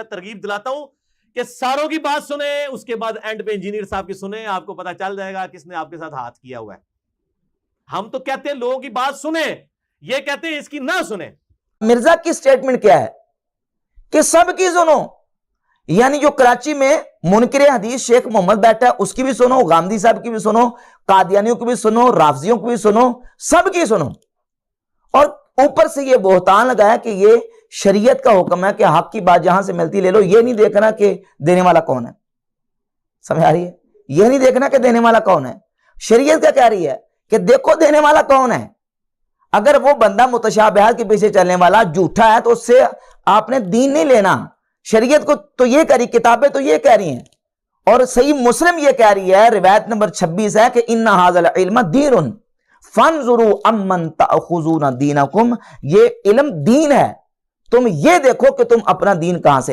ترغیب دلاتا ہوں کہ ساروں کی بات سنیں, اس کے بعد اینڈ پہ انجینئر صاحب کی سنیں, آپ کو پتا چل جائے گا کس نے آپ کے ساتھ ہاتھ کیا ہوا ہے. ہم تو کہتے ہیں لوگوں کی بات سنیں, یہ کہتے ہیں اس کی نہ سنیں. مرزا کی سٹیٹمنٹ کیا ہے کہ سب کی سنو, یعنی جو کراچی میں منکر حدیث شیخ محمد بیٹھا ہے اس کی بھی سنو, غامدی صاحب کی بھی سنو, قادیانیوں کی بھی سنو, رافضیوں کی بھی سنو, سب کی سنو. اور اوپر سے یہ بہتان لگایا کہ یہ شریعت کا حکم ہے کہ حق کی بات جہاں سے ملتی لے لو. یہ نہیں دیکھنا کہ دینے والا کون ہے, سمجھ آ رہی ہے؟ یہ نہیں دیکھنا کہ دینے والا کون ہے. شریعت کیا کہہ رہی ہے کہ دیکھو دینے والا کون ہے. اگر وہ بندہ متشابہات کے پیچھے چلنے والا جھوٹا ہے تو اس سے آپ نے دین نہیں لینا. شریعت کو تو یہ کہہ رہی, کتابیں تو یہ کہہ رہی ہیں, اور صحیح مسلم یہ کہہ رہی ہے, روایت نمبر 26 ہے کہ ان ھذا العلم دین فانظروا امن تاخذون دینکم, یہ علم دین ہے, تم یہ دیکھو کہ تم اپنا دین کہاں سے لے.